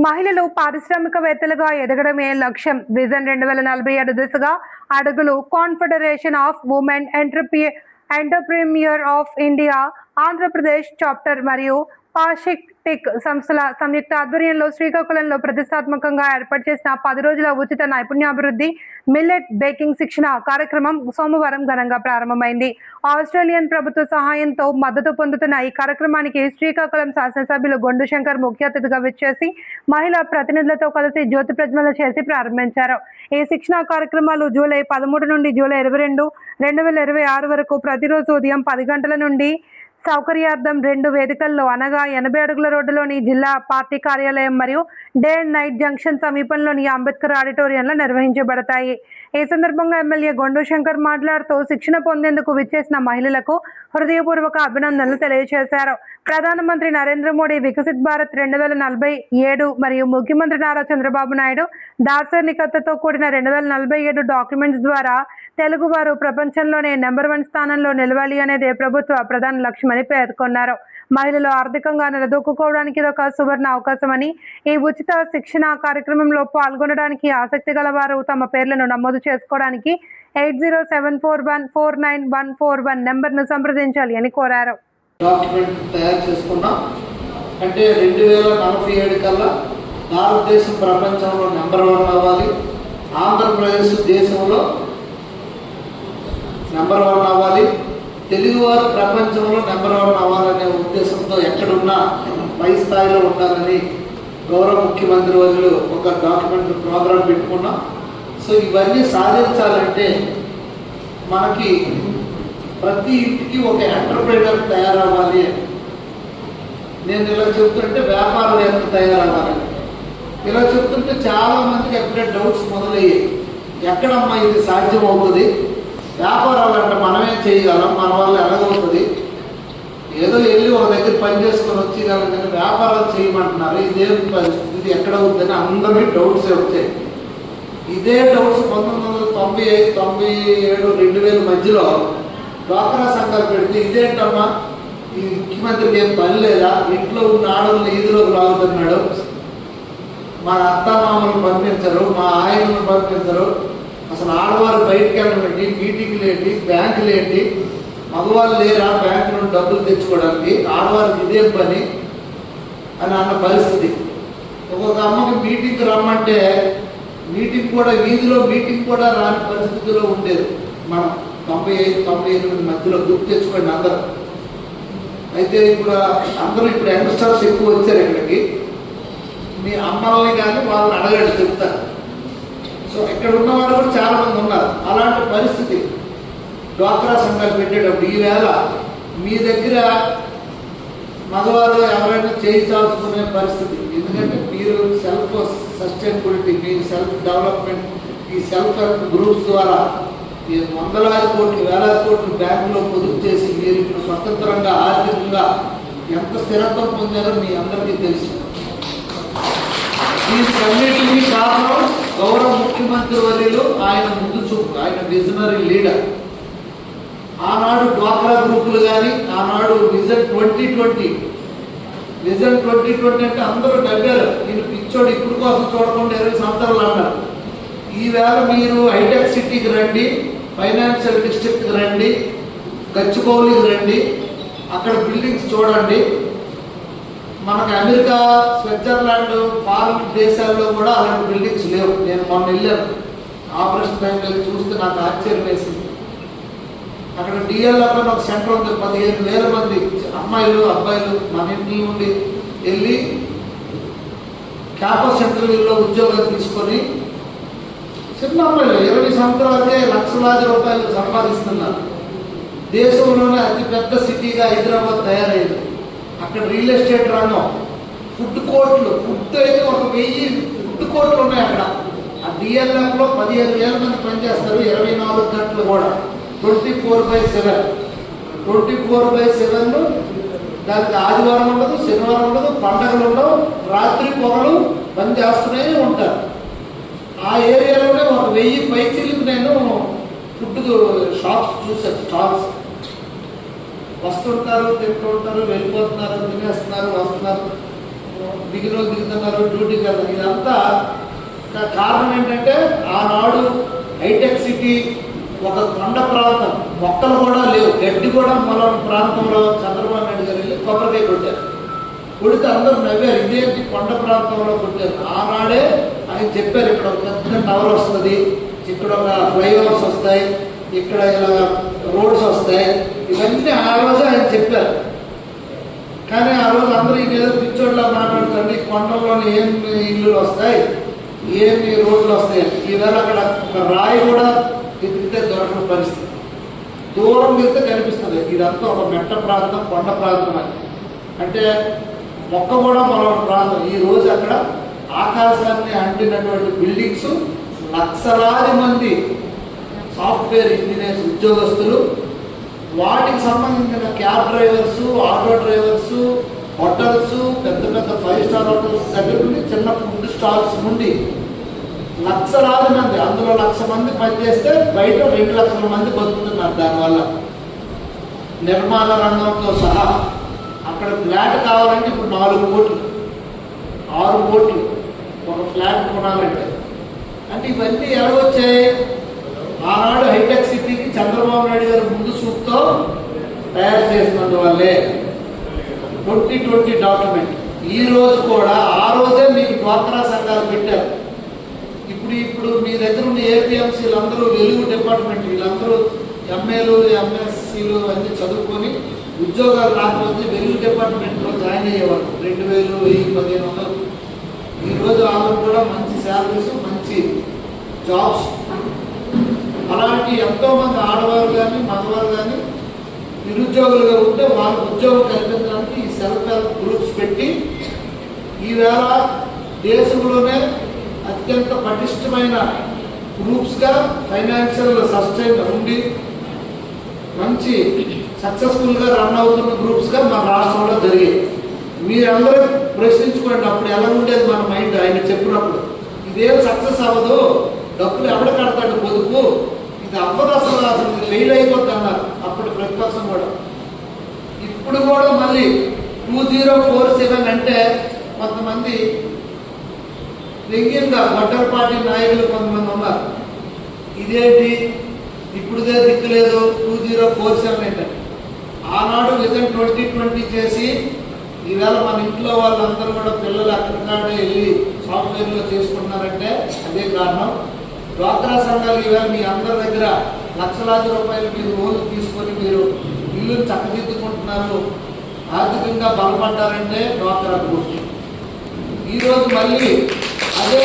మహిళలు పారిశ్రామికవేత్తలుగా ఎదగడమే లక్ష్యం. విజన్ 2047 దిశగా అడుగులు. Confederation of women entrepreneur of India Andhra Pradesh chapter మరియు పాషిక్ సంస్థల సంయుక్త ఆధ్వర్యంలో శ్రీకాకుళంలో ప్రతిష్టాత్మకంగా ఏర్పాటు చేసిన 10 రోజుల ఉచిత నైపుణ్యాభివృద్ధి మిల్లెట్ బేకింగ్ శిక్షణ కార్యక్రమం సోమవారం ఘనంగా ప్రారంభమైంది. ఆస్ట్రేలియన్ ప్రభుత్వ సహాయంతో మద్దతు పొందుతున్న ఈ కార్యక్రమానికి శ్రీకాకుళం శాసనసభ్యులు గొండు శంకర్ ముఖ్య అతిథిగా విచ్చేసి మహిళా ప్రతినిధులతో కలిసి జ్యోతి ప్రజ్వలన చేసి ప్రారంభించారు. ఈ శిక్షణ కార్యక్రమాలు జూలై 13 నుండి జూలై 22, 2026 వరకు ప్రతిరోజు ఉదయం 10 గంటల నుండి సౌకర్యార్థం 2 వేదికల్లో అనగా 80 అడుగుల రోడ్డులోని జిల్లా పార్టీ కార్యాలయం మరియు డే అండ్ నైట్ జంక్షన్ సమీపంలోని అంబేద్కర్ ఆడిటోరియంలో నిర్వహించబడతాయి. ఈ సందర్భంగా ఎమ్మెల్యే గొండు శంకర్ మాట్లాడుతూ శిక్షణ పొందేందుకు విచ్చేసిన మహిళలకు హృదయపూర్వక అభినందనలు తెలియజేశారు. ప్రధానమంత్రి నరేంద్ర మోడీ వికసిత్ భారత్ 2047 మరియు ముఖ్యమంత్రి నారా చంద్రబాబు నాయుడు దార్శనికతతో కూడిన 2047 డాక్యుమెంట్స్ ద్వారా తెలుగువారు ప్రపంచంలోనే నెంబర్ 1 స్థానంలో నిలవాలి అనేదే ప్రభుత్వ ప్రధాన లక్ష్యమని పేర్కొన్నారు. మహిళలు ఆర్థికంగా నిలదొక్కుకోవడానికి ఇదొక సువర్ణ అవకాశమని, ఈ ఉచిత శిక్షణ కార్యక్రమంలో పాల్గొనడానికి ఆసక్తి గల వారు తమ పేర్లను నమోదు చేసుకోవడానికి 8074149141 నెంబర్ను సంప్రదించాలి అని కోరారు. డాక్యుమెంట్ తయారు చేసుకున్నాం. అంటే 2047 కల్లా భారతదేశం ప్రపంచంలో నెంబర్ 1 అవ్వాలి, ఆంధ్రప్రదేశ్ దేశంలో నెంబర్ 1 అవ్వాలి, తెలుగువారు ప్రపంచంలో నెంబర్ 1 అవ్వాలనే ఉద్దేశంతో ఎక్కడున్నా పై స్థాయిలో ఉండాలని గౌరవ ముఖ్యమంత్రి వర్యులు ఒక డాక్యుమెంట్ ప్రోగ్రాం పెట్టుకున్నాం. సో ఇవన్నీ సాధించాలంటే మనకి ప్రతి ఇంటికి ఒక ఎంటర్ప్రైనర్ తయారవ్వాలి. నేను ఇలా చెప్తుంటే వ్యాపారవేత్త తయారవ్వాలని ఇలా చెప్తుంటే చాలా మందికి ఎప్పుడే డౌట్స్ మొదలయ్యాయి. ఎక్కడమ్మా ఇది సాధ్యం అవుతుంది, వ్యాపారాలు అంటే మనమే చేయగలం, మన వల్ల ఎలాగవుతుంది, ఏదో వెళ్ళి ఒక దగ్గర పని చేసుకొని వచ్చేయగలం కానీ వ్యాపారాలు చేయమంటున్నారు, ఇదే పరిస్థితి ఎక్కడ అవుతుందని అందరికీ డౌట్స్ వచ్చాయి. ఇదే డౌట్స్ 1995, 97, 2000 మధ్యలో డ్వాక్రా సంఘాలు పెడితే ఇదేంటమ్మా ఈ ముఖ్యమంత్రికి ఏం పని లేదా, ఇంట్లో ఉన్న ఆడవాళ్ళని ఈదులోకి లాగుతున్నాడు, మా అత్తమామలను పంపించరు, మా ఆయనను పంపించరు, అసలు ఆడవారు బయటికి వెళ్ళబెట్టి మీటింగ్లు ఏంటి, బ్యాంకులు ఏంటి, మగవాళ్ళు లేరా బ్యాంకు నుండి డబ్బులు తెచ్చుకోవడానికి, ఆడవారికి ఇదేం పని అని అన్న పరిస్థితి. ఒక్కొక్క అమ్మకి మీటింగ్కి రమ్మంటే మీటింగ్ కూడా వీధిలో మీటింగ్ కూడా రాని పరిస్థితిలో ఉండేది. మనం 95, 98 మధ్యలో గుర్తు తెచ్చుకోండి అందరూ. అయితే ఇప్పుడు యంగ్స్టర్స్ ఎక్కువ వచ్చారు ఇక్కడికి. మీ అమ్మల్ని కానీ వాళ్ళని అడగండి చెప్తారు. సో ఇక్కడ ఉన్నవారు కూడా చాలా మంది ఉన్నారు. అలాంటి పరిస్థితి డ్వాక్రా సంఘాలు పెట్టేటప్పుడు ఈవేళ మీ దగ్గర మగవారు ఎవరైనా చేయించాల్సుకునే పరిస్థితి. ఎందుకంటే మీరు సెల్ఫ్ సస్టైనబిలిటీ, మీ సెల్ఫ్ డెవలప్మెంట్, ఈ సెల్ఫ్ హెల్ప్ గ్రూప్స్ ద్వారా మీరు 100,000 కోట్లు 1,000 కోట్లు బ్యాంకులో పొదుపు చేసి మీరు ఇప్పుడు స్వతంత్రంగా ఆర్థికంగా ఎంత స్థిరత్వం పొందారో మీ అందరికీ తెలుసు. వీటన్నిటికీ కారణం గౌరవ ముఖ్యమంత్రి వర్యులు, ఆయన ముందు చూపు, ఆయన విజనరీ లీడర్. ఆనాడు డ్వాక్రా గ్రూపులు కానీ, ఆనాడు విజన్ 2020 అంటే అందరూ డబ్బారు, నేను పిచ్చోడు ఇప్పుడు కోసం చూడకుండా 20 సంవత్సరాలు అన్నారు. ఈవేళ మీరు హైటెక్ సిటీకి రండి, ఫైనాన్షియల్ డిస్ట్రిక్ట్కి రండి, గచ్చిబౌలికి రండి, అక్కడ బిల్డింగ్స్ చూడండి. మనకు అమెరికా, స్విట్జర్లాండ్, ఫారిన్ దేశాల్లో కూడా అలాంటి బిల్డింగ్స్ లేవు. నేను మొన్న వెళ్ళాను, ఆపరేషన్ టైంలో చూస్తే నాకు ఆశ్చర్యం వేసింది. అక్కడ డిఎల్ఎఫ్ అని ఒక సెంటర్ ఉంది, 15,000 మంది అమ్మాయిలు అబ్బాయిలు మన ఇంటి నుండి వెళ్ళి క్యాంపస్ ఇంటర్వ్యూలో ఉద్యోగాలు తీసుకొని చిన్న అమ్మాయిలు 20 సంవత్సరాలకే లక్షలాది రూపాయలు సంపాదిస్తున్నారు. దేశంలోనే అతిపెద్ద సిటీగా హైదరాబాద్ తయారైంది. అక్కడ రియల్ ఎస్టేట్ రంగం, ఫుడ్ కోర్టులు, ఫుడ్ అయితే 1000 ఫుడ్ కోర్టులు ఉన్నాయి అక్కడ. ఆ డిఎల్ఎఫ్లో 15,000 మంది పనిచేస్తారు, 24 గంటలు కూడా 24/7 దానికి ఆదివారం ఉండదు, శనివారం ఉండదు, పండగలు ఉండవు, రాత్రి పొగలు పని చేస్తూనే ఉంటారు. ఆ ఏరియాలోనే 1000 పైచీలకు నేను ఫుడ్ షాప్స్ చూసాను. స్టాల్స్ వస్తుంటారు, తింటూ ఉంటారు, వెళ్ళిపోతున్నారు, తినేస్తున్నారు, వస్తున్నారు. దిగిన దిగుతున్నారు, డ్యూటీకి వెళ్తారు. ఇదంతా కారణం ఏంటంటే ఆనాడు హైటెక్ సిటీ ఒక కొండ ప్రాంతం, మొక్కలు కూడా లేవు, గడ్డి కూడా మొలం ప్రాంతంలో చంద్రబాబు నాయుడు గారు వెళ్ళి కొబ్బరికాయ కొట్టారు. కొడితే అందరూ నవ్వారు, ఇదేంటి కొండ ప్రాంతంలో కొట్టారు. ఆనాడే ఆయన చెప్పారు ఇక్కడ ఒక పెద్ద టవర్ వస్తుంది, ఇక్కడ ఒక ఫ్లైఓవర్స్ వస్తాయి, ఇక్కడ ఇలా రోడ్స్ వస్తాయి, ఇవన్నీ ఆ రోజు ఆయన చెప్పారు. కానీ ఆ రోజు అందరూ ఇంకేదో పిచ్చోడ్లా మాట్లాడుతుంది, కొండల్లోని ఏం ఇల్లులు వస్తాయి, ఏమి రోడ్లు వస్తాయి. ఈవేళ అక్కడ ఒక రాయి కూడా ఎదిగితే దొరకని పరిస్థితి, దూరం వెళ్తే కనిపిస్తుంది. ఇదంతా ఒక మెట్ట ప్రాంతం, కొండ ప్రాంతం అని అంటే మొక్క కూడా మరొక ప్రాంతం. ఈ రోజు అక్కడ ఆకాశాన్ని అంటినటువంటి బిల్డింగ్స్, లక్షలాది మంది సాఫ్ట్వేర్ ఇంజనీర్స్ ఉద్యోగస్తులు, వాటికి సంబంధించిన cab drivers, auto drivers, hotels, పెద్ద పెద్ద 5 స్టార్ హోటల్స్ దగ్గర నుండి చిన్న ఫుడ్ స్టాల్స్ నుండి లక్షలాది మంది, అందులో 1,00,000 మంది పనిచేస్తే బయట 2 లక్షల మంది బతుకుతున్నారు. దానివల్ల నిర్మాణ రంగంతో సహా అక్కడ ఫ్లాట్ కావాలంటే ఇప్పుడు 4 కోట్లు 6 కోట్లు ఒక ఫ్లాట్ కొనాలంటే. అంటే ఇవన్నీ ఎలా వచ్చాయి? ఆనాడు హైటెక్ సిటీకి చంద్రబాబు నాయుడు గారు ముందు చూపుతో తయారు చేసినందువల్లే 2020 డాక్యుమెంట్. ఈ రోజు కూడా ఆ రోజే మీకు డ్వాక్రా సంఘాలు పెట్టారు. ఇప్పుడు మీ దగ్గర ఉన్న ఏపీఎంసీలు అందరూ వెలుగు డిపార్ట్మెంట్, వీళ్ళందరూ ఎంఏలు ఎంఎస్సీలు అన్నీ చదువుకొని ఉద్యోగాలు రాకపోతే వెలుగు డిపార్ట్మెంట్లో జాయిన్ అయ్యేవారు. 2,000, 1,000, 1,500. ఈరోజు వాళ్ళకు కూడా మంచి శాలరీస్, మంచి జాబ్స్. అలాంటి ఎంతోమంది ఆడవారు కానీ మగవారు కానీ నిరుద్యోగులుగా ఉంటే వాళ్ళకు ఉద్యోగం కల్పించడానికి ఈ సెల్ఫ్ హెల్ప్ గ్రూప్స్ పెట్టి ఈవేళ దేశంలోనే అత్యంత పటిష్టమైన గ్రూప్స్గా ఫైనాన్షియల్ సస్టైన్ ఉండి మంచి సక్సెస్ఫుల్గా రన్ అవుతున్న గ్రూప్స్గా మన రాష్ట్రంలో జరిగాయి. మీరందరూ ప్రశ్నించుకోండి, అప్పుడు ఎలా ఉండేది మన మైండ్ ఆయన చెప్పినప్పుడు. ఇదేం సక్సెస్ అవ్వదు, డబ్బులు ఎవడ కడతాడు పొదుపు, ఇది అవ్వదు, అసలు ఫెయిల్ అయిపోద్ది అన్నారు అప్పుడు ప్రతిపక్షం కూడా. ఇప్పుడు కూడా మళ్ళీ 2047 అంటే కొంతమంది వ్యంగ్యంగా బట్టర్ పార్టీ నాయకులు కొంతమంది ఉన్నారు, ఇదేంటి ఇప్పుడుదే దిక్కులేదు 2047 అంటే. ఆనాడు విజన్ 2020 చేసి ఈవేళ మన ఇంట్లో వాళ్ళందరూ కూడా పిల్లలు అక్కడికాడే వెళ్ళి సాఫ్ట్వేర్లో చేసుకుంటున్నారంటే అదే కారణం. డ్వాక్రా సంఘాలు ఈవేళ మీ అందరి దగ్గర లక్షలాది రూపాయలు మీరు లోన్లు తీసుకొని మీరు ఇల్లును చక్కదిద్దుకుంటున్నారు, ఆర్థికంగా బలపడ్డారంటే డ్వాక్రా గ్రూప్. ఈరోజు మళ్ళీ అదే